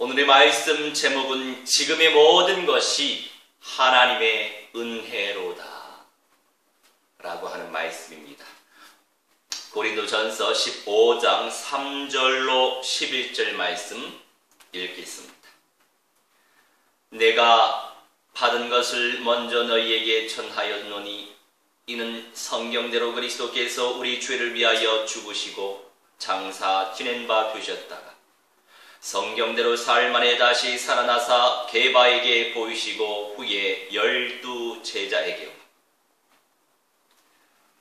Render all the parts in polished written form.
오늘의 말씀 제목은 지금의 모든 것이 하나님의 은혜로다 라고 하는 말씀입니다. 고린도전서 15장 3절로 11절 말씀 읽겠습니다. 내가 받은 것을 먼저 너희에게 전하였노니 이는 성경대로 그리스도께서 우리 죄를 위하여 죽으시고 장사 지낸 바 되셨다가 성경대로 사흘 만에 다시 살아나사 게바에게 보이시고 후에 12 제자에게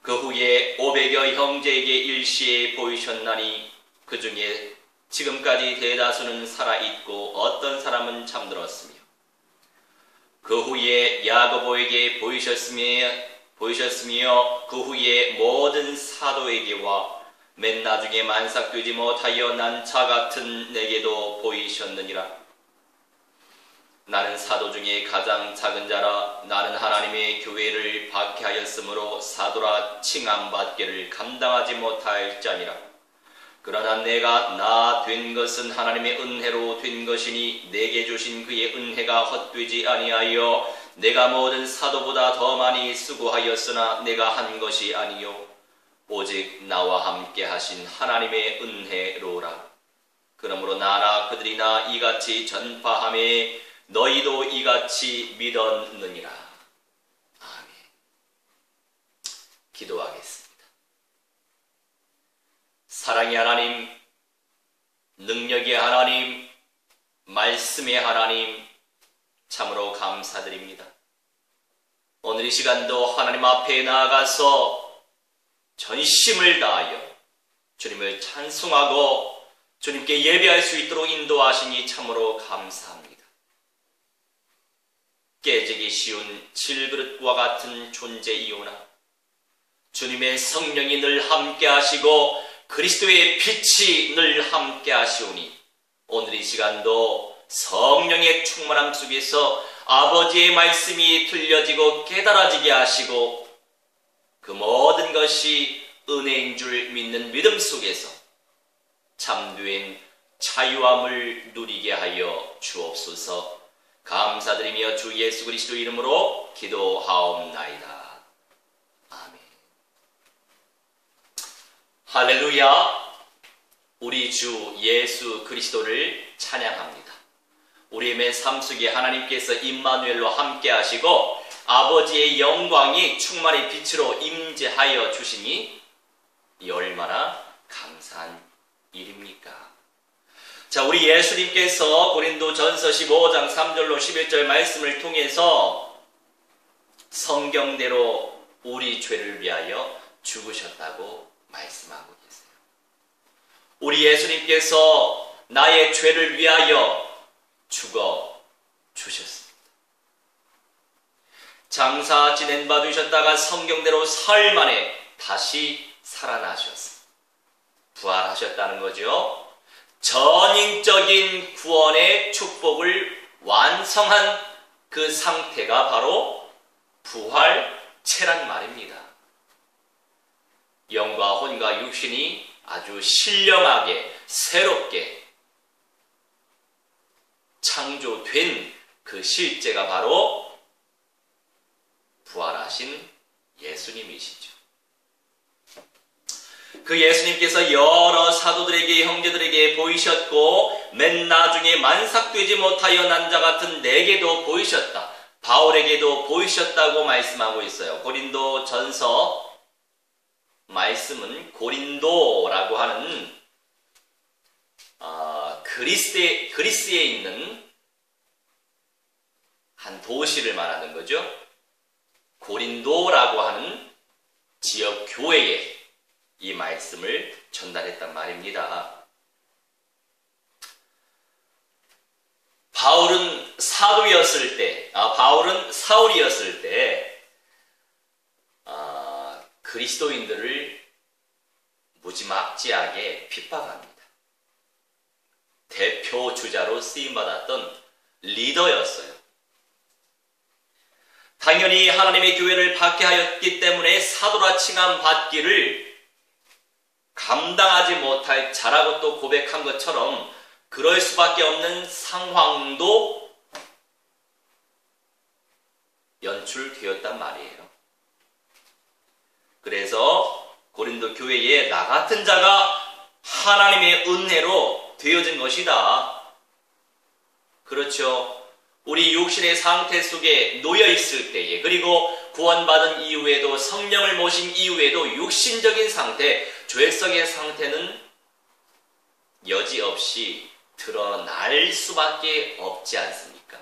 그 후에 500여 형제에게 일시에 보이셨나니 그 중에 지금까지 대다수는 살아있고 어떤 사람은 잠들었으며 그 후에 야고보에게 보이셨으며 그 후에 모든 사도에게와 맨 나중에 만삭되지 못하여 난 자 같은 내게도 보이셨느니라. 나는 사도 중에 가장 작은 자라. 나는 하나님의 교회를 박해하였으므로 사도라 칭함받기를 감당하지 못할 자니라. 그러나 내가 나 된 것은 하나님의 은혜로 된 것이니 내게 주신 그의 은혜가 헛되지 아니하여 내가 모든 사도보다 더 많이 수고하였으나 내가 한 것이 아니요 오직 나와 함께 하신 하나님의 은혜로라. 그러므로 나나 그들이나 이같이 전파하매 너희도 이같이 믿었느니라. 아멘. 기도하겠습니다. 사랑의 하나님, 능력의 하나님, 말씀의 하나님, 참으로 감사드립니다. 오늘 이 시간도 하나님 앞에 나아가서 전심을 다하여 주님을 찬송하고 주님께 예배할 수 있도록 인도하시니 참으로 감사합니다. 깨지기 쉬운 질그릇과 같은 존재이오나 주님의 성령이 늘 함께 하시고 그리스도의 빛이 늘 함께 하시오니 오늘 이 시간도 성령의 충만함 속에서 아버지의 말씀이 들려지고 깨달아지게 하시고 그 모든 것이 은혜인 줄 믿는 믿음 속에서 참된 자유함을 누리게 하여 주옵소서. 감사드리며 주 예수 그리스도 이름으로 기도하옵나이다. 아멘. 할렐루야. 우리 주 예수 그리스도를 찬양합니다. 우리의 삶 속에 하나님께서 임마누엘로 함께 하시고 아버지의 영광이 충만히 빛으로 임재하여 주시니 이 얼마나 감사한 일입니까? 자, 우리 예수님께서 고린도전서 15장 3절로 11절 말씀을 통해서 성경대로 우리 죄를 위하여 죽으셨다고 말씀하고 계세요. 우리 예수님께서 나의 죄를 위하여 죽어 주셨습니다. 장사 지낸 바 되셨다가 성경대로 사흘 만에 다시 살아나셨습니다. 부활하셨다는 거죠. 전인적인 구원의 축복을 완성한 그 상태가 바로 부활체란 말입니다. 영과 혼과 육신이 아주 신령하게 새롭게 창조된 그 실제가 바로 부활하신 예수님이시죠. 그 예수님께서 여러 사도들에게 형제들에게 보이셨고 맨 나중에 만삭되지 못하여 난 자 같은 내게도 보이셨다. 바울에게도 보이셨다고 말씀하고 있어요. 고린도전서 말씀은 고린도라고 하는 그리스에 있는 한 도시를 말하는 거죠. 고린도라고 하는 지역 교회에 이 말씀을 전달했단 말입니다. 바울은 사울이었을 때 그리스도인들을 무지막지하게 핍박합니다. 대표 주자로 쓰임받았던 리더였어요. 당연히 하나님의 교회를 박해하였기 때문에 사도라 칭함 받기를 감당하지 못할 자라고 또 고백한 것처럼 그럴 수밖에 없는 상황도 연출되었단 말이에요. 그래서 고린도 교회에 나 같은 자가 하나님의 은혜로 되어진 것이다. 그렇죠. 우리 육신의 상태 속에 놓여 있을 때에, 그리고 구원받은 이후에도, 성령을 모신 이후에도 육신적인 상태, 죄성의 상태는 여지없이 드러날 수밖에 없지 않습니까?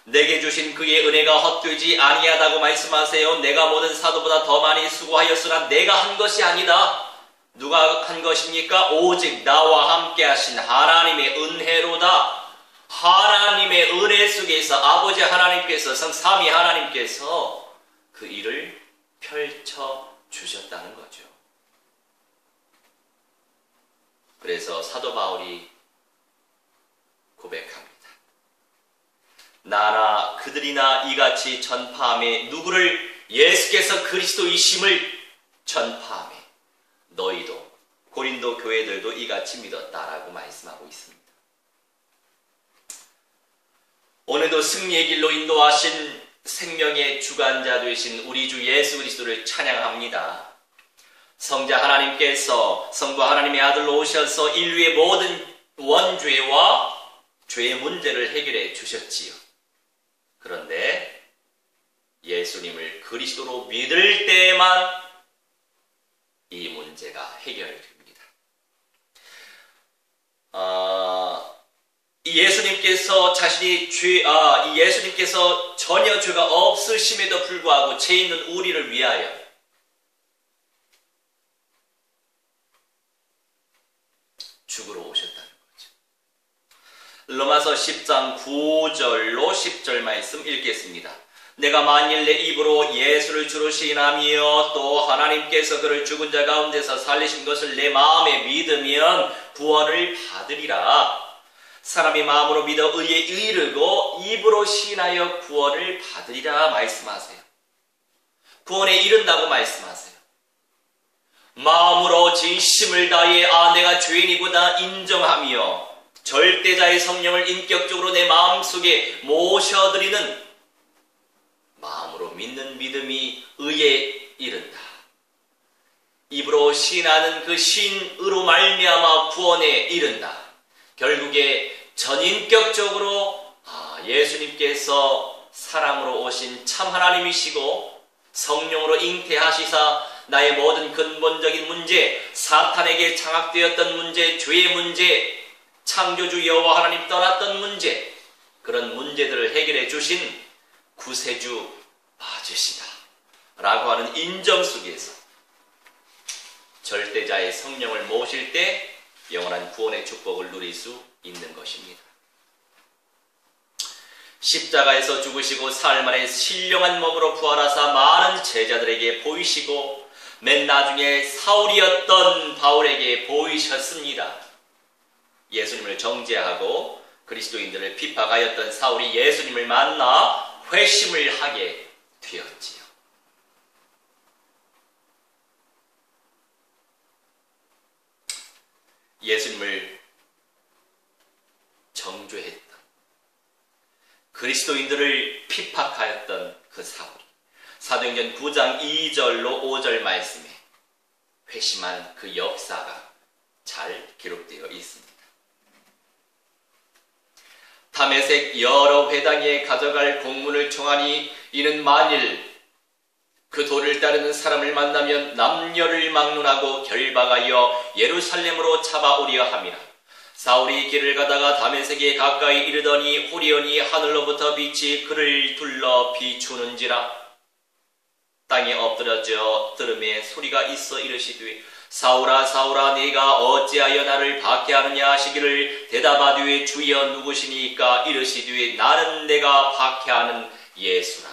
내게 주신 그의 은혜가 헛되지 아니하다고 말씀하세요. 내가 모든 사도보다 더 많이 수고하였으나 내가 한 것이 아니다. 누가 한 것입니까? 오직 나와 함께 하신 하나님의 은혜로다. 하나님의 은혜 속에서 아버지 하나님께서, 성삼위 하나님께서 그 일을 펼쳐 주셨다는 거죠. 그래서 사도 바울이 고백합니다. 나나 그들이나 이같이 전파함에, 누구를? 예수께서 그리스도이심을 전파함에 너희도, 고린도 교회들도 이같이 믿었다라고 말씀하고 있습니다. 오늘도 승리의 길로 인도하신 생명의 주관자 되신 우리 주 예수 그리스도를 찬양합니다. 성자 하나님께서 성부 하나님의 아들로 오셔서 인류의 모든 원죄와 죄의 문제를 해결해 주셨지요. 그런데 예수님을 그리스도로 믿을 때에만 이 문제가 해결됩니다. 예수님께서 예수님께서 전혀 죄가 없으심에도 불구하고 죄 있는 우리를 위하여 죽으러 오셨다는 거죠. 로마서 10장 9절로 10절 말씀 읽겠습니다. 내가 만일 내 입으로 예수를 주로 시인하며 또 하나님께서 그를 죽은 자 가운데서 살리신 것을 내 마음에 믿으면 구원을 받으리라. 사람이 마음으로 믿어 의에 이르고 입으로 시인하여 구원을 받으리라 말씀하세요. 구원에 이른다고 말씀하세요. 마음으로 진심을 다해 내가 죄인이구나 인정하며 절대자의 성령을 인격적으로 내 마음속에 모셔드리는 마음으로 믿는 믿음이 의에 이른다. 입으로 시인하는 그 시인으로 말미암아 구원에 이른다. 결국에 전인격적으로 예수님께서 사람으로 오신 참 하나님이시고 성령으로 잉태하시사 나의 모든 근본적인 문제, 사탄에게 장악되었던 문제, 죄의 문제, 창조주 여호와 하나님 떠났던 문제, 그런 문제들을 해결해 주신 구세주 맞으시다 라고 하는 인정 속에서 절대자의 성령을 모실 때 영원한 구원의 축복을 누릴 수 있는 것입니다. 십자가에서 죽으시고 사흘 만에 신령한 몸으로 부활하사 많은 제자들에게 보이시고 맨 나중에 사울이었던 바울에게 보이셨습니다. 예수님을 정죄하고 그리스도인들을 핍박하였던 사울이 예수님을 만나 회심을 하게 되었지요. 예수님을 정죄했던, 그리스도인들을 핍박하였던 그 사울이 사도행전 9장 2절로 5절 말씀에 회심한 그 역사가 잘 기록되어 있습니다. 다메섹 여러 회당에 가져갈 공문을 청하니 이는 만일 그 도를 따르는 사람을 만나면 남녀를 막론하고 결박하여 예루살렘으로 잡아오려 함이라. 사울이 길을 가다가 다메섹에 가까이 이르더니 호련히 하늘로부터 빛이 그를 둘러 비추는지라. 땅에 엎드려져 들음에 소리가 있어 이르시되 사울아 사울아 네가 어찌하여 나를 박해하느냐 하시기를 대답하되 주여 누구시니까 이르시되 나는 내가 박해하는 예수라.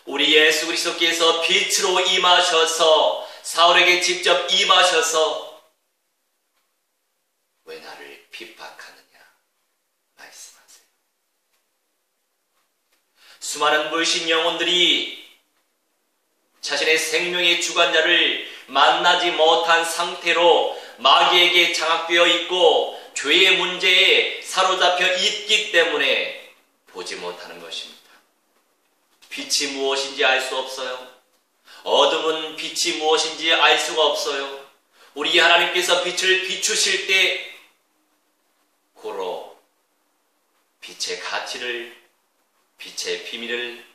우리 예수 그리스도께서 빛으로 임하셔서 사울에게 직접 임하셔서 왜 나를 핍박하느냐 말씀하세요. 수많은 불신 영혼들이 자신의 생명의 주관자를 만나지 못한 상태로 마귀에게 장악되어 있고 죄의 문제에 사로잡혀 있기 때문에 보지 못하는 것입니다. 빛이 무엇인지 알 수 없어요. 어둠은 빛이 무엇인지 알 수가 없어요. 우리 하나님께서 빛을 비추실 때 고로 빛의 가치를, 빛의 비밀을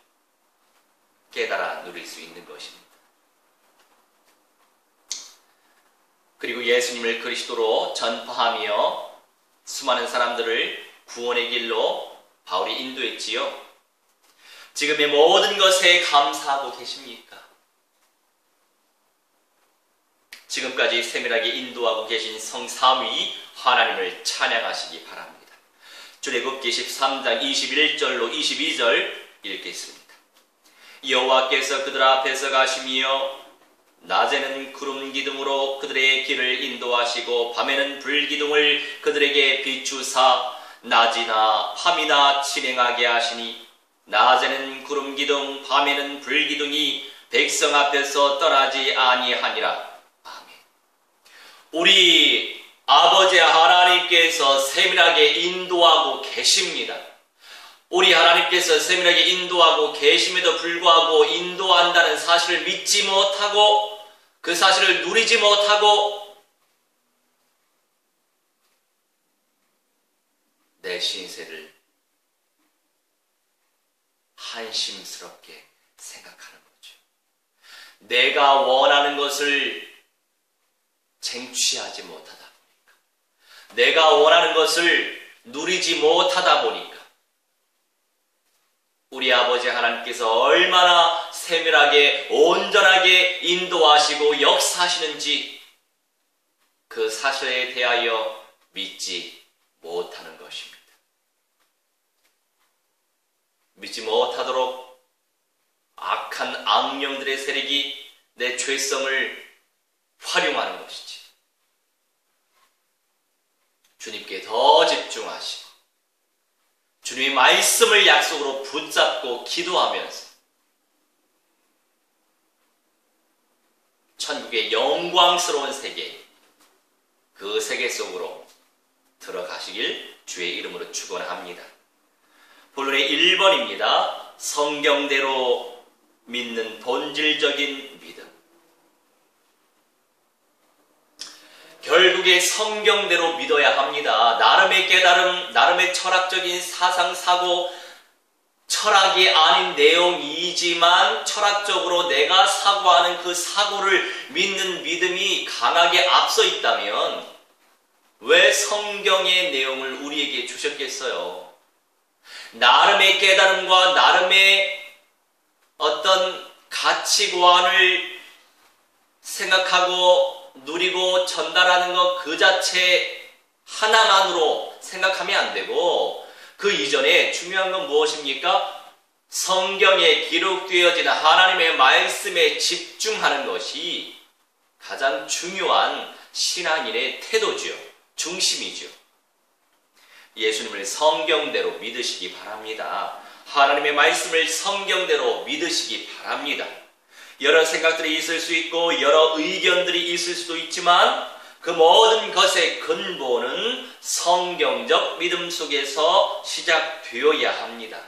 깨달아 누릴 수 있는 것입니다. 그리고 예수님을 그리스도로 전파하며 수많은 사람들을 구원의 길로 바울이 인도했지요. 지금의 모든 것에 감사하고 계십니까? 지금까지 세밀하게 인도하고 계신 성삼위 하나님을 찬양하시기 바랍니다. 출애굽기 13장 21절로 22절 읽겠습니다. 여호와께서 그들 앞에서 가시며 낮에는 구름 기둥으로 그들의 길을 인도하시고 밤에는 불 기둥을 그들에게 비추사 낮이나 밤이나 진행하게 하시니 낮에는 구름 기둥 밤에는 불 기둥이 백성 앞에서 떠나지 아니하니라. 아멘. 우리 아버지 하나님께서 세밀하게 인도하고 계십니다. 우리 하나님께서 세밀하게 인도하고 계심에도 불구하고 인도한다는 사실을 믿지 못하고 그 사실을 누리지 못하고 내 신세를 한심스럽게 생각하는 거죠. 내가 원하는 것을 쟁취하지 못하다 보니까, 내가 원하는 것을 누리지 못하다 보니까 우리 아버지 하나님께서 얼마나 세밀하게 온전하게 인도하시고 역사하시는지 그 사실에 대하여 믿지 못하는 것입니다. 믿지 못하도록 악한 악령들의 세력이 내 죄성을 활용하는 것이지. 주님께 더 집중하시고 주님의 말씀을 약속으로 붙잡고 기도하면서 천국의 영광스러운 세계, 그 세계 속으로 들어가시길 주의 이름으로 축원합니다. 본론의 1번입니다. 성경대로 믿는 본질적인 믿음. 결국에 성경대로 믿어야 합니다. 나름의 깨달음, 나름의 철학적인 사상, 사고, 철학이 아닌 내용이지만 철학적으로 내가 사고하는 그 사고를 믿는 믿음이 강하게 앞서 있다면 왜 성경의 내용을 우리에게 주셨겠어요? 나름의 깨달음과 나름의 어떤 가치관을 생각하고 누리고 전달하는 것 그 자체 하나만으로 생각하면 안 되고 그 이전에 중요한 건 무엇입니까? 성경에 기록되어진 하나님의 말씀에 집중하는 것이 가장 중요한 신앙인의 태도죠. 중심이죠. 예수님을 성경대로 믿으시기 바랍니다. 하나님의 말씀을 성경대로 믿으시기 바랍니다. 여러 생각들이 있을 수 있고 여러 의견들이 있을 수도 있지만 그 모든 것의 근본은 성경적 믿음 속에서 시작되어야 합니다.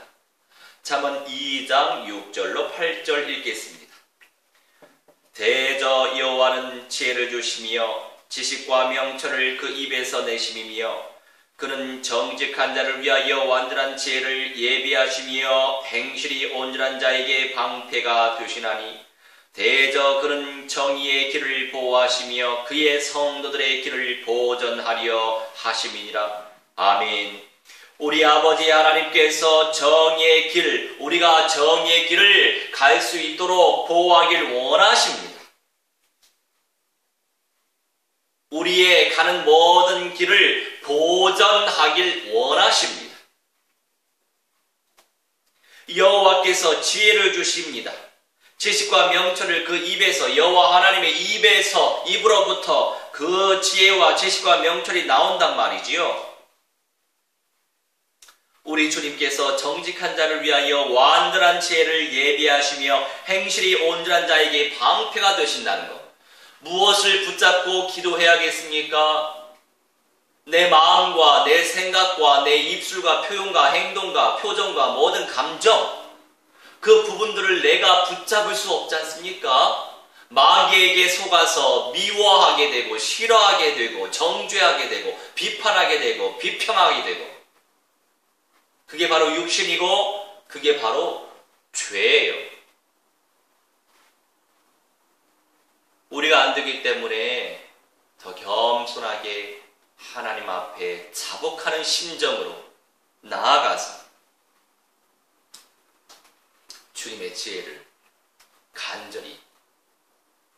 잠언 2장 6절로 8절 읽겠습니다. 대저 여호와는 지혜를 주시며 지식과 명철을 그 입에서 내심이며 그는 정직한 자를 위하여 완전한 지혜를 예비하시며 행실이 온전한 자에게 방패가 되시나니 대저 그는 정의의 길을 보호하시며 그의 성도들의 길을 보전하려 하심이니라. 아멘. 우리 아버지 하나님께서 정의의 길, 우리가 정의의 길을 갈 수 있도록 보호하길 원하십니다. 우리의 가는 모든 길을 보전하길 원하십니다. 여호와께서 지혜를 주십니다. 지식과 명철을 그 입에서, 여호와 하나님의 입으로부터 그 지혜와 지식과 명철이 나온단 말이지요. 우리 주님께서 정직한 자를 위하여 완전한 지혜를 예비하시며 행실이 온전한 자에게 방패가 되신다는 것. 무엇을 붙잡고 기도해야겠습니까? 내 마음과 내 생각과 내 입술과 표현과 행동과 표정과 모든 감정, 그 부분들을 내가 붙잡을 수 없지 않습니까? 마귀에게 속아서 미워하게 되고 싫어하게 되고 정죄하게 되고 비판하게 되고 비평하게 되고, 그게 바로 육신이고 그게 바로 죄예요. 우리가 안 되기 때문에 더 겸손하게 하나님 앞에 자복하는 심정으로 나아가서 주님의 지혜를 간절히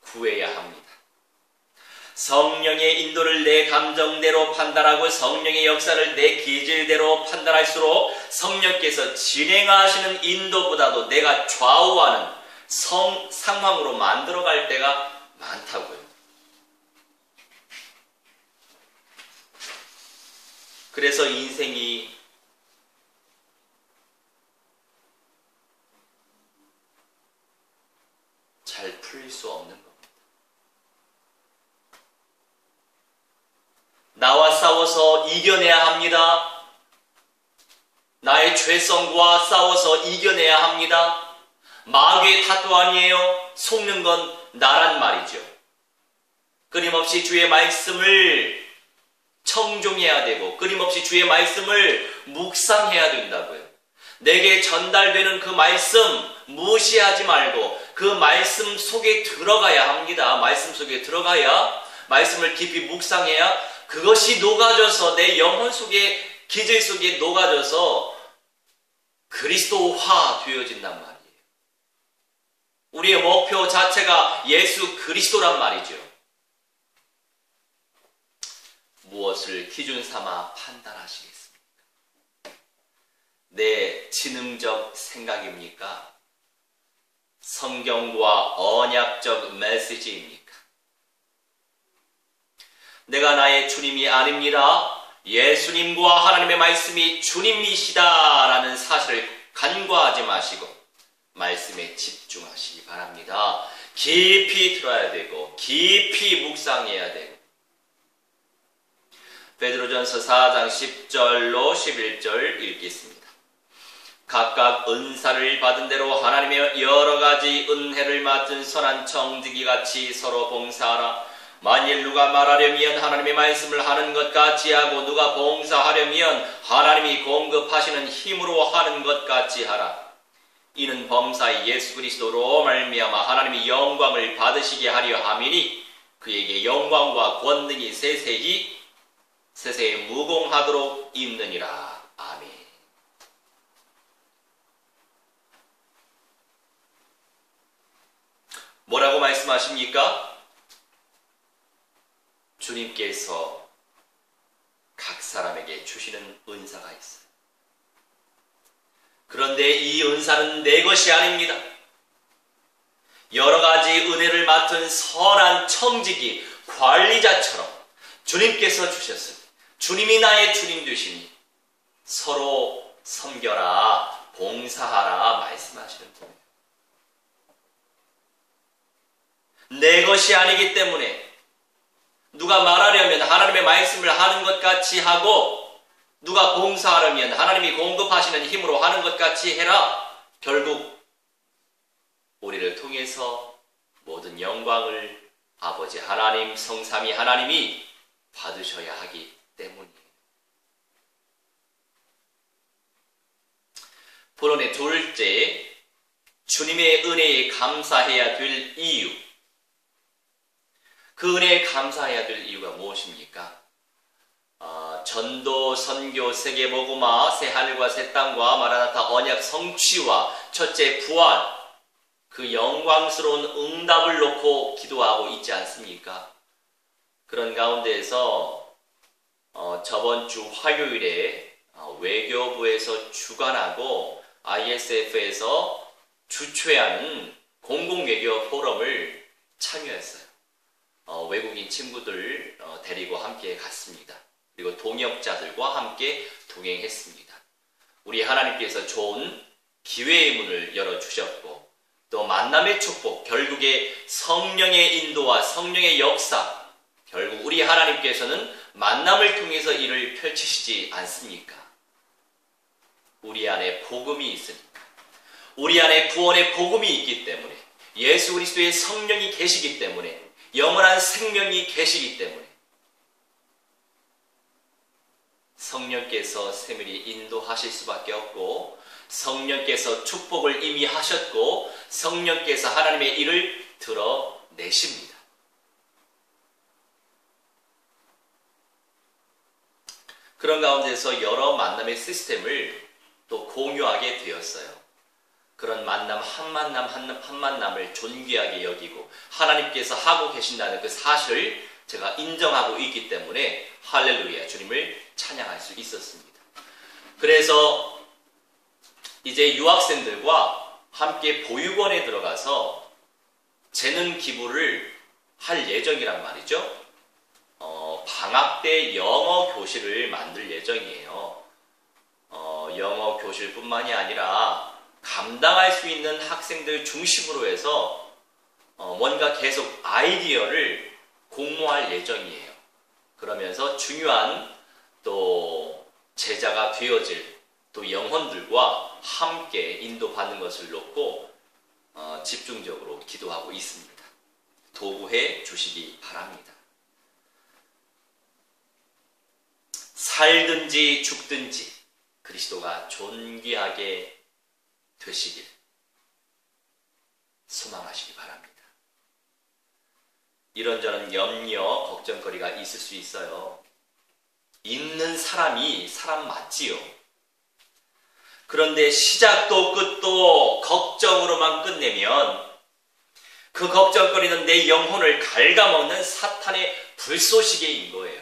구해야 합니다. 성령의 인도를 내 감정대로 판단하고 성령의 역사를 내 기질대로 판단할수록 성령께서 진행하시는 인도보다도 내가 좌우하는 상황으로 만들어갈 때가 많다고요. 그래서 인생이 잘 풀릴 수 없는 겁니다. 나와 싸워서 이겨내야 합니다. 나의 죄성과 싸워서 이겨내야 합니다. 마귀의 탓도 아니에요. 속는 건 나란 말이죠. 끊임없이 주의 말씀을 청종해야 되고 끊임없이 주의 말씀을 묵상해야 된다고요. 내게 전달되는 그 말씀 무시하지 말고 그 말씀 속에 들어가야 합니다. 말씀 속에 들어가야, 말씀을 깊이 묵상해야 그것이 녹아져서 내 영혼 속에, 기질 속에 녹아져서 그리스도화 되어진단 말이에요. 우리의 목표 자체가 예수 그리스도란 말이죠. 무엇을 기준 삼아 판단하시겠습니까? 내 지능적 생각입니까? 성경과 언약적 메시지입니까? 내가 나의 주님이 아닙니다. 예수님과 하나님의 말씀이 주님이시다라는 사실을 간과하지 마시고 말씀에 집중하시기 바랍니다. 깊이 들어야 되고 깊이 묵상해야 되고. 베드로전서 4장 10절로 11절 읽겠습니다. 각각 은사를 받은 대로 하나님의 여러 가지 은혜를 맡은 선한 청지기 같이 서로 봉사하라. 만일 누가 말하려면 하나님의 말씀을 하는 것 같이 하고 누가 봉사하려면 하나님이 공급하시는 힘으로 하는 것 같이 하라. 이는 범사의 예수 그리스도로 말미암아 하나님이 영광을 받으시게 하려 함이니 그에게 영광과 권능이 세세히 무궁하도록 있느니라. 아멘. 뭐라고 말씀하십니까? 주님께서 각 사람에게 주시는 은사가 있어요. 그런데 이 은사는 내 것이 아닙니다. 여러 가지 은혜를 맡은 선한 청지기, 관리자처럼 주님께서 주셨습니다. 주님이 나의 주님 되시니 서로 섬겨라, 봉사하라 말씀하시는 거예요. 내 것이 아니기 때문에 누가 말하려면 하나님의 말씀을 하는 것 같이 하고 누가 봉사하려면 하나님이 공급하시는 힘으로 하는 것 같이 해라. 결국 우리를 통해서 모든 영광을 아버지 하나님, 성삼위 하나님이 받으셔야 하기 때문이에요. 본론의 둘째, 주님의 은혜에 감사해야 될 이유. 그 은혜에 감사해야 될 이유가 무엇입니까? 전도, 선교, 세계복음화, 새하늘과 새 땅과 마라나타 언약 성취와 첫째 부활, 그 영광스러운 응답을 놓고 기도하고 있지 않습니까? 그런 가운데에서 저번 주 화요일에 외교부에서 주관하고 ISF에서 주최하는 공공외교 포럼을 참여했어요. 외국인 친구들 데리고 함께 갔습니다. 그리고 동역자들과 함께 동행했습니다. 우리 하나님께서 좋은 기회의 문을 열어주셨고 또 만남의 축복, 결국에 성령의 인도와 성령의 역사, 결국 우리 하나님께서는 만남을 통해서 이를 펼치시지 않습니까? 우리 안에 복음이 있으니까, 우리 안에 구원의 복음이 있기 때문에, 예수 그리스도의 성령이 계시기 때문에, 영원한 생명이 계시기 때문에 성령께서 세밀히 인도하실 수밖에 없고, 성령께서 축복을 이미 하셨고, 성령께서 하나님의 일을 드러내십니다. 그런 가운데서 여러 만남의 시스템을 또 공유하게 되었어요. 그런 만남, 한 만남을 존귀하게 여기고 하나님께서 하고 계신다는 그 사실을 제가 인정하고 있기 때문에 할렐루야, 주님을 찬양할 수 있었습니다. 그래서 이제 유학생들과 함께 보육원에 들어가서 재능 기부를 할 예정이란 말이죠. 방학 때 영어 교실을 만들 예정이에요. 영어 교실뿐만이 아니라 감당할 수 있는 학생들 중심으로 해서 뭔가 계속 아이디어를 공모할 예정이에요. 그러면서 중요한 또 제자가 되어질 또 영혼들과 함께 인도받는 것을 놓고 집중적으로 기도하고 있습니다. 도구해 주시기 바랍니다. 살든지 죽든지 그리스도가 존귀하게 되시길 소망하시기 바랍니다. 이런저런 염려, 걱정거리가 있을 수 있어요. 있는 사람이 사람 맞지요. 그런데 시작도 끝도 걱정으로만 끝내면 그 걱정거리는 내 영혼을 갉아먹는 사탄의 불쏘시개인 거예요.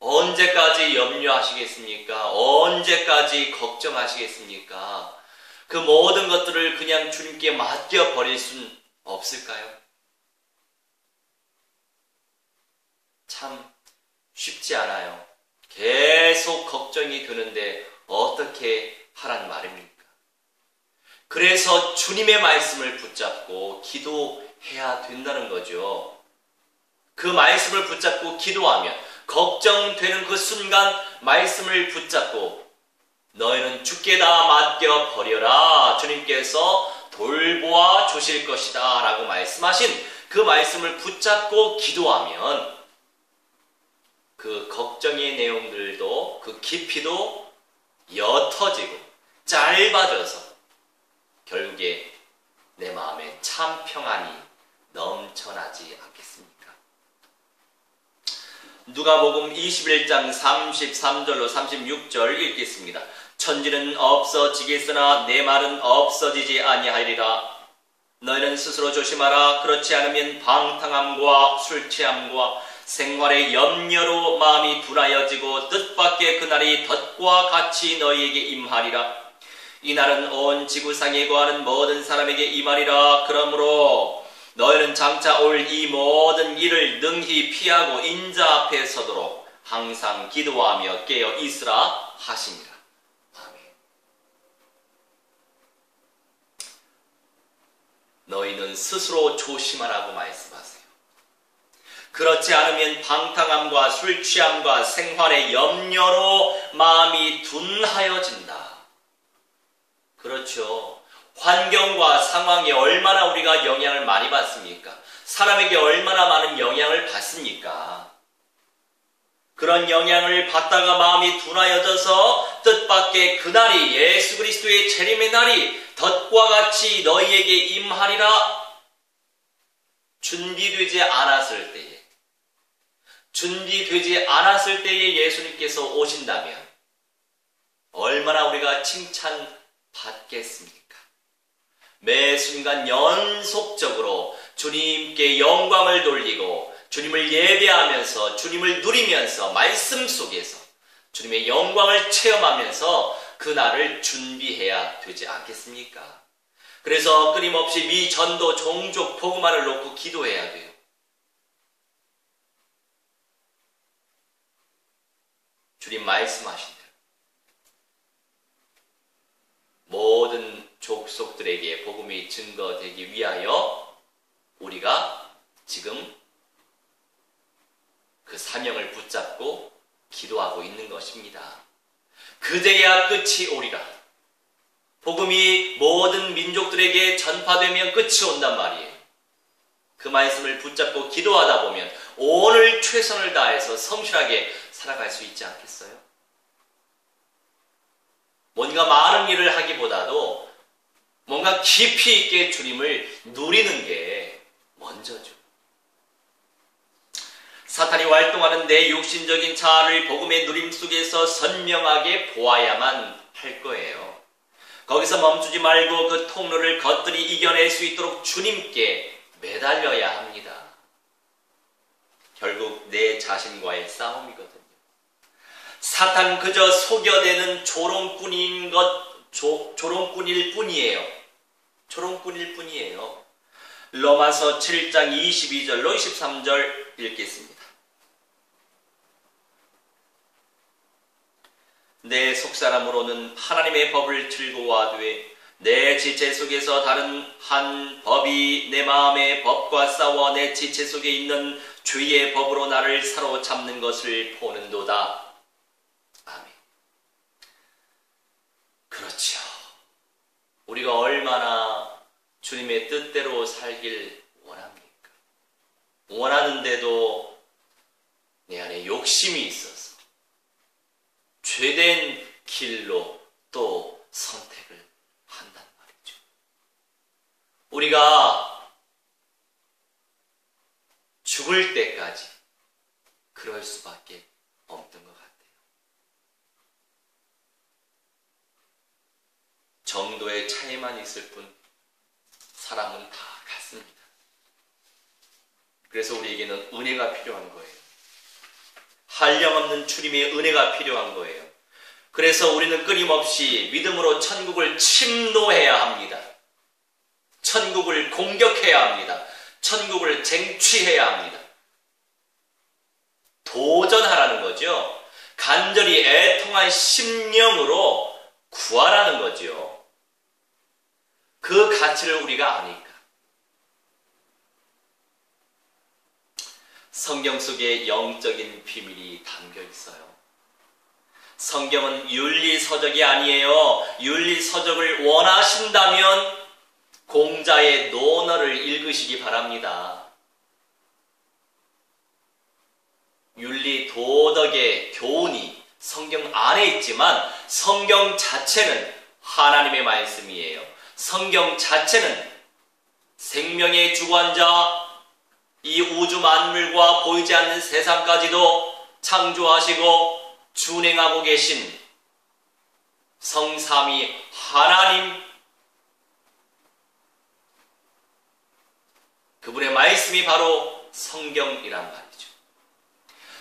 언제까지 염려하시겠습니까? 언제까지 걱정하시겠습니까? 그 모든 것들을 그냥 주님께 맡겨버릴 수는 없을까요? 참 쉽지 않아요. 계속 걱정이 드는데 어떻게 하란 말입니까? 그래서 주님의 말씀을 붙잡고 기도해야 된다는 거죠. 그 말씀을 붙잡고 기도하면 걱정되는 그 순간 말씀을 붙잡고 너희는 주께 다 맡겨버려라, 주님께서 돌보아 주실 것이다 라고 말씀하신 그 말씀을 붙잡고 기도하면 그 걱정의 내용들도 그 깊이도 옅어지고 짧아져서 결국에 내 마음에 참 평안이 넘쳐나지 않겠습니까? 누가복음 21장 33절로 36절 읽겠습니다. 천지는 없어지겠으나 내 말은 없어지지 아니하리라. 너희는 스스로 조심하라. 그렇지 않으면 방탕함과 술취함과 생활의 염려로 마음이 둔하여지고 뜻밖의 그날이 덫과 같이 너희에게 임하리라. 이날은 온 지구상에 거하는 모든 사람에게 임하리라. 그러므로 너희는 장차 올 이 모든 일을 능히 피하고 인자 앞에 서도록 항상 기도하며 깨어 있으라 하시니라. 아멘. 너희는 스스로 조심하라고 말씀하세요. 그렇지 않으면 방탕함과 술취함과 생활의 염려로 마음이 둔하여진다. 그렇죠. 환경과 상황에 얼마나 우리가 영향을 많이 받습니까? 사람에게 얼마나 많은 영향을 받습니까? 그런 영향을 받다가 마음이 둔하여져서 뜻밖의 그날이, 예수 그리스도의 재림의 날이 덫과 같이 너희에게 임하리라. 준비되지 않았을 때에 예수님께서 오신다면 얼마나 우리가 칭찬받겠습니까? 매 순간 연속적으로 주님께 영광을 돌리고 주님을 예배하면서 주님을 누리면서 말씀 속에서 주님의 영광을 체험하면서 그날을 준비해야 되지 않겠습니까? 그래서 끊임없이 미전도 종족 복음화를 놓고 기도해야 돼요. 주님 말씀하신 대로 모든 족속들에게 복음이 증거되기 위하여 우리가 지금 그 사명을 붙잡고 기도하고 있는 것입니다. 그제야 끝이 오리라. 복음이 모든 민족들에게 전파되면 끝이 온단 말이에요. 그 말씀을 붙잡고 기도하다 보면 오늘 최선을 다해서 성실하게 살아갈 수 있지 않겠어요? 뭔가 많은 일을 하기보다도 뭔가 깊이 있게 주님을 누리는 게 먼저죠. 사탄이 활동하는 내 육신적인 자아를 복음의 누림 속에서 선명하게 보아야만 할 거예요. 거기서 멈추지 말고 그 통로를 거뜬히 이겨낼 수 있도록 주님께 매달려야 합니다. 결국 내 자신과의 싸움이거든요. 사탄은 그저 속여대는 조롱꾼일 뿐이에요. 조롱꾼일 뿐이에요. 로마서 7장 22절로 23절 읽겠습니다. 내 속사람으로는 하나님의 법을 즐거워하되 내 지체 속에서 다른 한 법이 내 마음의 법과 싸워 내 지체 속에 있는 죄의 법으로 나를 사로잡는 것을 보는도다. 아멘. 그렇죠. 우리가 얼마나 주님의 뜻대로 살길 원합니까? 원하는데도 내 안에 욕심이 있어서 죄된 길로 또 선택을 한단 말이죠. 우리가 죽을 때까지 그럴 수밖에 없는 것 같아요. 정도의 차이만 있을 뿐 사람은 다 같습니다. 그래서 우리에게는 은혜가 필요한 거예요. 한량없는 주님의 은혜가 필요한 거예요. 그래서 우리는 끊임없이 믿음으로 천국을 침노해야 합니다. 천국을 공격해야 합니다. 천국을 쟁취해야 합니다. 도전하라는 거죠. 간절히 애통한 심령으로 구하라는 거죠. 그 가치를 우리가 아니까. 성경 속에 영적인 비밀이 담겨 있어요. 성경은 윤리서적이 아니에요. 윤리서적을 원하신다면 공자의 논어를 읽으시기 바랍니다. 윤리 도덕의 교훈이 성경 안에 있지만 성경 자체는 하나님의 말씀이에요. 성경 자체는 생명의 주관자, 이 우주 만물과 보이지 않는 세상까지도 창조하시고 준행하고 계신 성삼위 하나님, 그분의 말씀이 바로 성경이란 말이죠.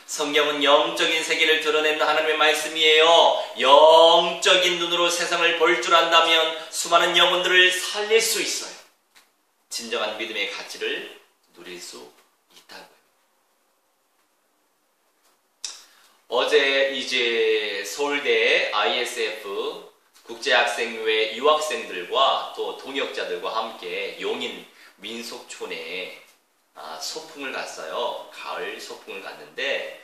성경은 영적인 세계를 드러내는 하나님의 말씀이에요. 영적인 눈으로 세상을 볼 줄 안다면 수많은 영혼들을 살릴 수 있어요. 진정한 믿음의 가치를 누릴 수 있다고요. 어제 이제 서울대 ISF 국제학생회 유학생들과 또 동역자들과 함께 용인 민속촌에 소풍을 갔어요. 가을 소풍을 갔는데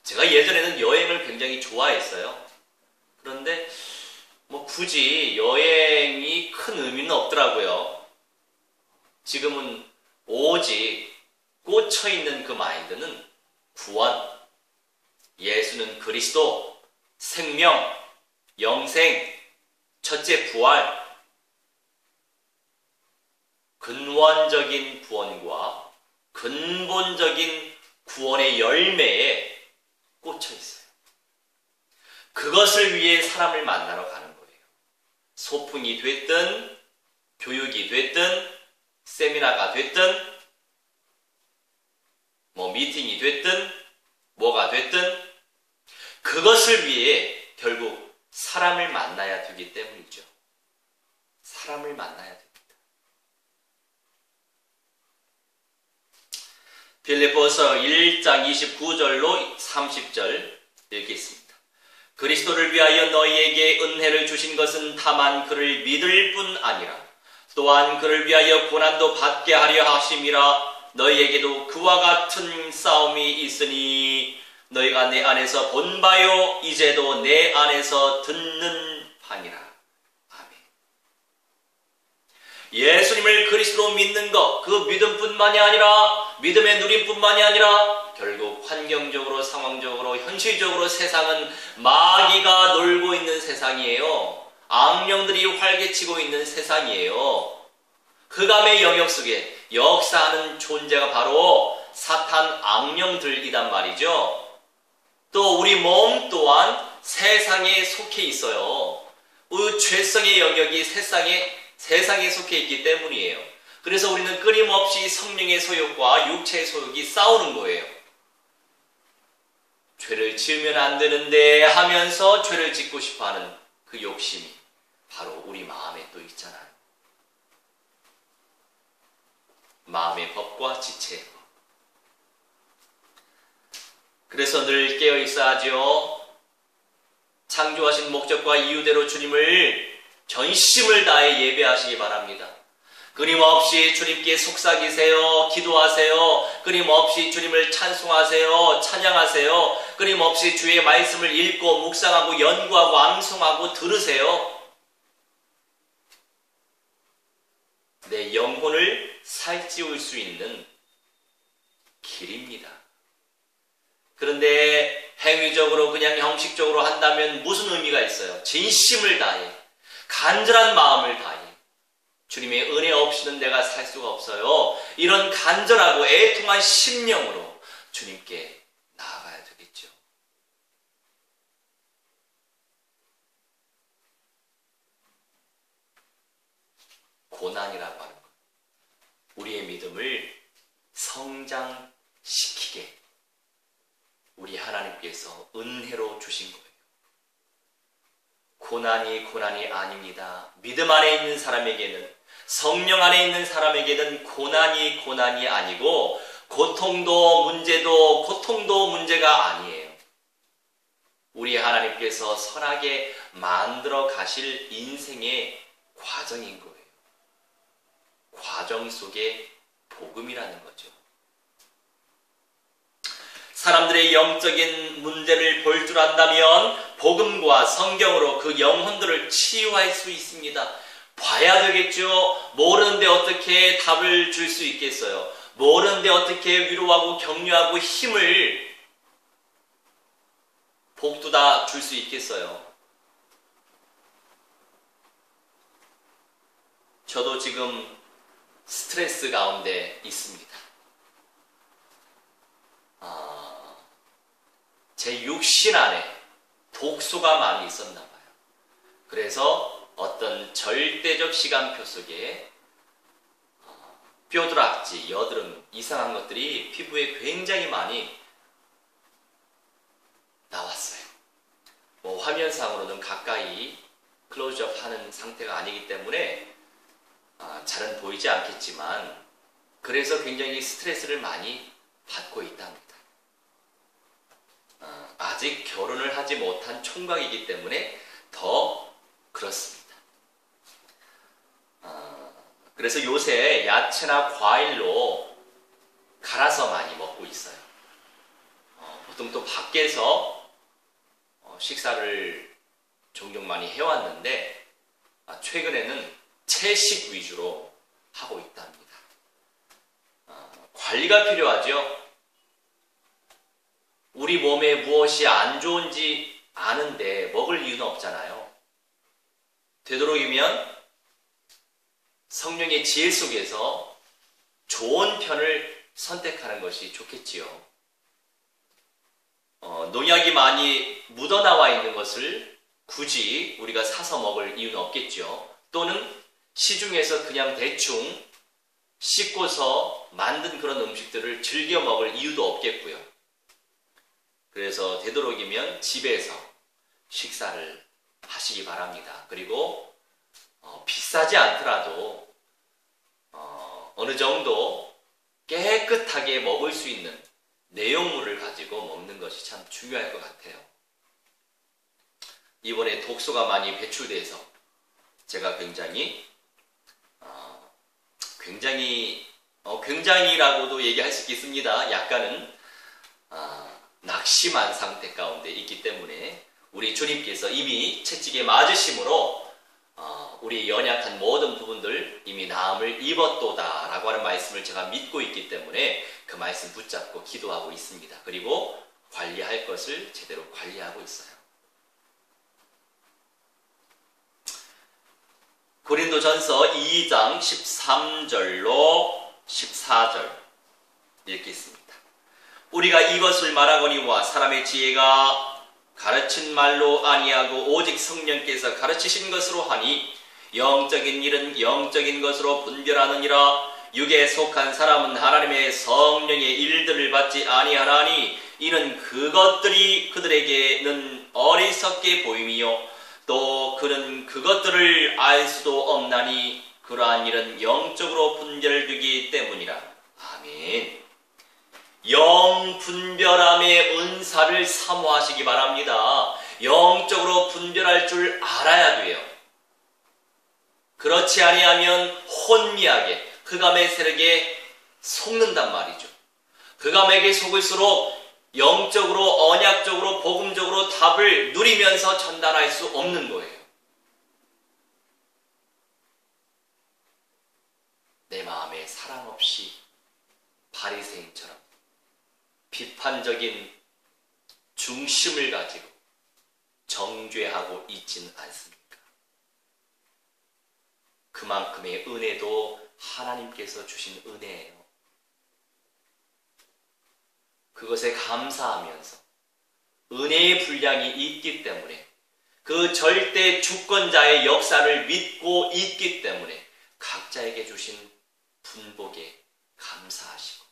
제가 예전에는 여행을 굉장히 좋아했어요. 그런데 뭐 굳이 여행이 큰 의미는 없더라고요. 지금은 오직 꽂혀있는 그 마인드는 구원, 예수는 그리스도, 생명, 영생, 첫째 부활, 근원적인 구원과 근본적인 구원의 열매에 꽂혀 있어요. 그것을 위해 사람을 만나러 가는 거예요. 소풍이 됐든 교육이 됐든 세미나가 됐든 뭐 미팅이 됐든 뭐가 됐든 그것을 위해 결국 사람을 만나야 되기 때문이죠. 사람을 만나야 됩니다. 빌립보서 1장 29절로 30절 읽겠습니다. 그리스도를 위하여 너희에게 은혜를 주신 것은 다만 그를 믿을 뿐 아니라 또한 그를 위하여 고난도 받게 하려 하심이라. 너희에게도 그와 같은 싸움이 있으니 너희가 내 안에서 본 바요 이제도 내 안에서 듣는 바니라. 아멘. 예수님을 그리스도로 믿는 것, 그 믿음뿐만이 아니라 믿음의 누림뿐만이 아니라 결국 환경적으로, 상황적으로, 현실적으로 세상은 마귀가 놀고 있는 세상이에요. 악령들이 활개치고 있는 세상이에요. 흑암의 영역 속에 역사하는 존재가 바로 사탄 악령들이란 말이죠. 또 우리 몸 또한 세상에 속해 있어요. 그 죄성의 영역이 세상에 속해 있기 때문이에요. 그래서 우리는 끊임없이 성령의 소욕과 육체의 소욕이 싸우는 거예요. 죄를 지으면 안 되는데 하면서 죄를 짓고 싶어하는 그 욕심이 바로 우리 마음에 또 있잖아요. 마음의 법과 지체의 법. 그래서 늘 깨어 있어야죠. 창조하신 목적과 이유대로 주님을 전심을 다해 예배하시기 바랍니다. 끊임없이 주님께 속삭이세요. 기도하세요. 끊임없이 주님을 찬송하세요. 찬양하세요. 끊임없이 주의 말씀을 읽고 묵상하고 연구하고 암송하고 들으세요. 내 영혼을 살찌울 수 있는 길입니다. 그런데 행위적으로 그냥 형식적으로 한다면 무슨 의미가 있어요? 진심을 다해, 간절한 마음을 다해 주님의 은혜 없이는 내가 살 수가 없어요. 이런 간절하고 애통한 심령으로 주님께 나아가야 되겠죠. 고난이라고 하는 것, 우리의 믿음을 성장시키게 우리 하나님께서 은혜로 주신 거예요. 고난이 아닙니다. 믿음 안에 있는 사람에게는, 성령 안에 있는 사람에게는 고난이 아니고 고통도 문제가 아니에요. 우리 하나님께서 선하게 만들어 가실 인생의 과정인 거예요. 과정 속에 복음이라는 거죠. 사람들의 영적인 문제를 볼 줄 안다면 복음과 성경으로 그 영혼들을 치유할 수 있습니다. 봐야 되겠죠. 모르는데 어떻게 답을 줄 수 있겠어요. 모르는데 어떻게 위로하고 격려하고 힘을 복돋아 줄 수 있겠어요. 저도 지금 스트레스 가운데 있습니다. 제 육신 안에 독소가 많이 있었나 봐요. 그래서 어떤 절대적 시간표 속에 뼈두락지, 여드름, 이상한 것들이 피부에 굉장히 많이 나왔어요. 화면상으로는 가까이 클로즈업 하는 상태가 아니기 때문에 잘은 보이지 않겠지만, 그래서 굉장히 스트레스를 많이 받고 있답니다. 아직 결혼을 하지 못한 총각이기 때문에 더 그렇습니다. 그래서 요새 야채나 과일로 갈아서 많이 먹고 있어요. 보통 또 밖에서 식사를 종종 많이 해왔는데 최근에는 채식 위주로 하고 있답니다. 관리가 필요하죠. 우리 몸에 무엇이 안 좋은지 아는데 먹을 이유는 없잖아요. 되도록이면 성령의 지혜 속에서 좋은 편을 선택하는 것이 좋겠지요. 농약이 많이 묻어나와 있는 것을 굳이 우리가 사서 먹을 이유는 없겠죠. 또는 시중에서 그냥 대충 씻고서 만든 그런 음식들을 즐겨 먹을 이유도 없겠고요. 그래서 되도록이면 집에서 식사를 하시기 바랍니다. 그리고 비싸지 않더라도 어느 정도 깨끗하게 먹을 수 있는 내용물을 가지고 먹는 것이 참 중요할 것 같아요. 이번에 독소가 많이 배출돼서 제가 굉장히라고도 얘기할 수 있겠습니다. 약간은 낙심한 상태 가운데 있기 때문에 우리 주님께서 이미 채찍에 맞으심으로 우리 연약한 모든 부분들 이미 나음을 입었도다 라고 하는 말씀을 제가 믿고 있기 때문에 그 말씀 붙잡고 기도하고 있습니다. 그리고 관리할 것을 제대로 관리하고 있어요. 고린도전서 2장 13절로 14절 읽겠습니다. 우리가 이것을 말하거니와 사람의 지혜가 가르친 말로 아니하고 오직 성령께서 가르치신 것으로 하니 영적인 일은 영적인 것으로 분별하느니라. 육에 속한 사람은 하나님의 성령의 일들을 받지 아니하나니 이는 그것들이 그들에게는 어리석게 보임이요 또 그는 그것들을 알 수도 없나니 그러한 일은 영적으로 분별되기 때문이라. 아멘. 영분별함의 은사를 사모하시기 바랍니다. 영적으로 분별할 줄 알아야 돼요. 그렇지 아니하면 혼미하게 흑암의 세력에 속는단 말이죠. 흑암에게 속을수록 영적으로 언약적으로 복음적으로 답을 누리면서 전달할 수 없는 거예요. 내 마음에 사랑 없이 바리새인처럼 비판적인 중심을 가지고 정죄하고 있지는 않습니까? 그만큼의 은혜도 하나님께서 주신 은혜예요. 그것에 감사하면서 은혜의 분량이 있기 때문에 그 절대 주권자의 역사를 믿고 있기 때문에 각자에게 주신 분복에 감사하시고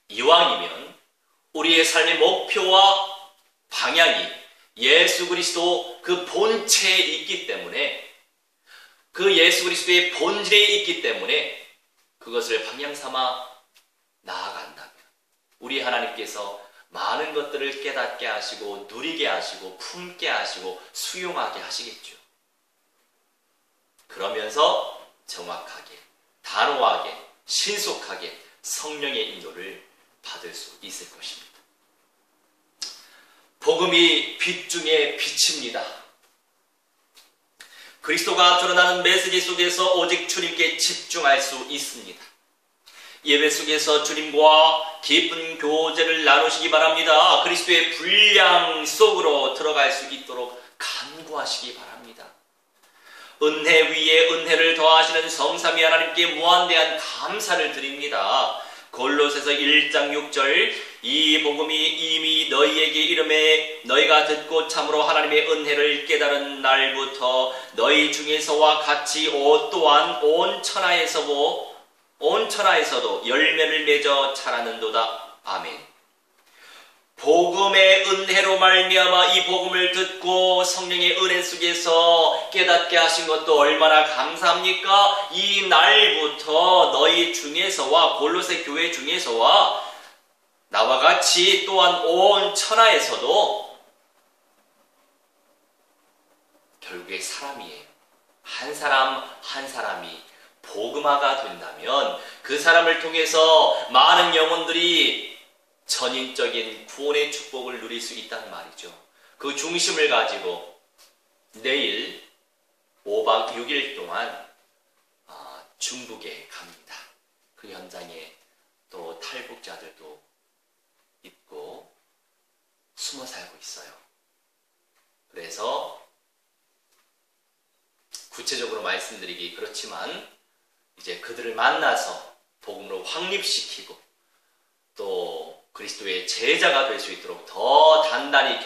이왕이면 우리의 삶의 목표와 방향이 예수 그리스도 그 본체에 있기 때문에 그 예수 그리스도의 본질에 있기 때문에 그것을 방향 삼아 나아간다면 우리 하나님께서 많은 것들을 깨닫게 하시고 누리게 하시고 품게 하시고 수용하게 하시겠죠. 그러면서 정확하게 단호하게 신속하게 성령의 인도를 받을 수 있을 것입니다. 복음이 빛 중에 빛입니다. 그리스도가 드러나는 메시지 속에서 오직 주님께 집중할 수 있습니다. 예배 속에서 주님과 깊은 교제를 나누시기 바랍니다. 그리스도의 분량 속으로 들어갈 수 있도록 간구하시기 바랍니다. 은혜 위에 은혜를 더하시는 성삼위 하나님께 무한대한 감사를 드립니다. 골로새서 1장 6절 이 복음이 이미 너희에게 이름에 너희가 듣고 참으로 하나님의 은혜를 깨달은 날부터 너희 중에서와 같이 또한 온 천하에서도 열매를 맺어 자라는도다. 아멘. 복음의 은혜로 말미암아 이 복음을 듣고 성령의 은혜 속에서 깨닫게 하신 것도 얼마나 감사합니까? 이 날부터 너희 중에서와 골로새 교회 중에서와 나와 같이 또한 온 천하에서도 결국에 사람이에요. 한 사람 한 사람이 복음화가 된다면 그 사람을 통해서 많은 영혼들이 전인적인 구원의 축복을 누릴 수 있다는 말이죠. 그 중심을 가지고 내일 5박 6일 동안 중국에 갑니다. 그 현장에 또 탈북자들도 있고 숨어 살고 있어요. 그래서 구체적으로 말씀드리기 그렇지만 이제 그들을 만나서 복음으로 확립시키고 또 그리스도의 제자가 될 수 있도록 더 단단히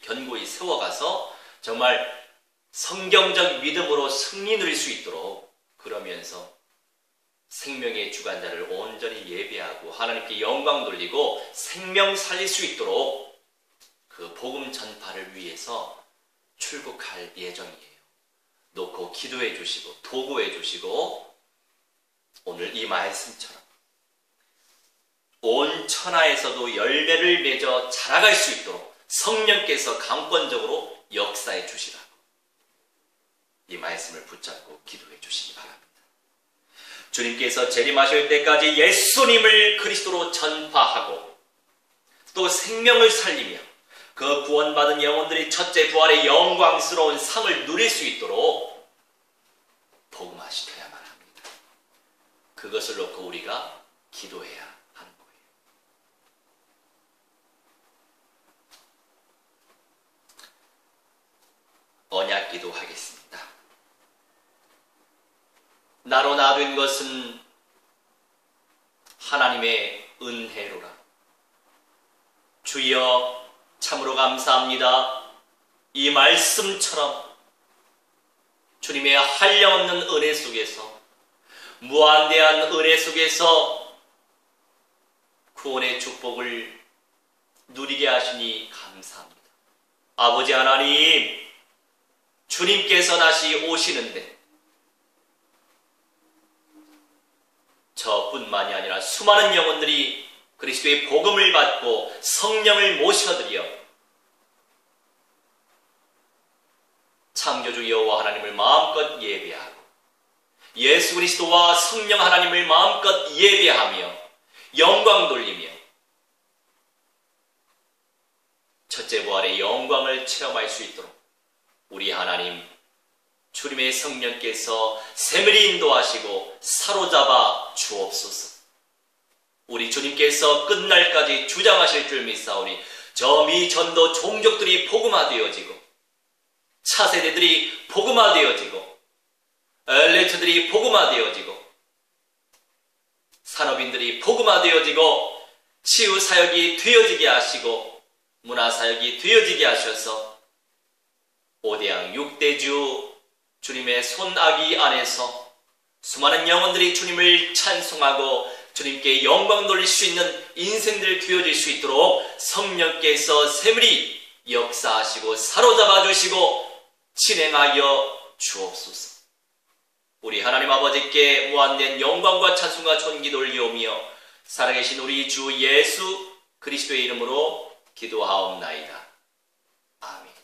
견고히 세워가서 정말 성경적 믿음으로 승리 누릴 수 있도록 그러면서 생명의 주관자를 온전히 예배하고 하나님께 영광 돌리고 생명 살릴 수 있도록 그 복음 전파를 위해서 출국할 예정이에요. 놓고 기도해 주시고 도구해 주시고 오늘 이 말씀처럼 온 천하에서도 열매를 맺어 자라갈 수 있도록 성령께서 강권적으로 역사해 주시라고 이 말씀을 붙잡고 기도해 주시기 바랍니다. 주님께서 재림하실 때까지 예수님을 그리스도로 전파하고 또 생명을 살리며 그 구원받은 영혼들이 첫째 부활의 영광스러운 상을 누릴 수 있도록 복음화시켜야만 합니다. 그것을 놓고 우리가 기도해야 하는 거예요. 언약 기도하겠습니다. 나로 나된 것은 하나님의 은혜로라. 주여 참으로 감사합니다. 이 말씀처럼 주님의 한량없는 은혜 속에서 무한대한 은혜 속에서 구원의 축복을 누리게 하시니 감사합니다. 아버지 하나님, 주님께서 다시 오시는데 저뿐만이 아니라 수많은 영혼들이 그리스도의 복음을 받고 성령을 모셔드려 창조주 여호와 하나님을 마음껏 예배하고 예수 그리스도와 성령 하나님을 마음껏 예배하며 영광 돌리며 첫째 부활의 영광을 체험할 수 있도록 우리 하나님 주님의 성령께서 세밀히 인도하시고 사로잡아 주옵소서. 우리 주님께서 끝날까지 주장하실 줄 믿사오니 저 미전도 종족들이 복음화되어지고 차세대들이 복음화되어지고 엘리트들이 복음화되어지고 산업인들이 복음화되어지고 치유사역이 되어지게 하시고 문화사역이 되어지게 하셔서 5대양 6대주 주님의 손아귀 안에서 수많은 영혼들이 주님을 찬송하고 주님께 영광 돌릴 수 있는 인생들 되어질 수 있도록 성령께서 세밀히 역사하시고 사로잡아 주시고 진행하여 주옵소서. 우리 하나님 아버지께 무한된 영광과 찬송과 존귀 돌리오며 살아계신 우리 주 예수 그리스도의 이름으로 기도하옵나이다. 아멘.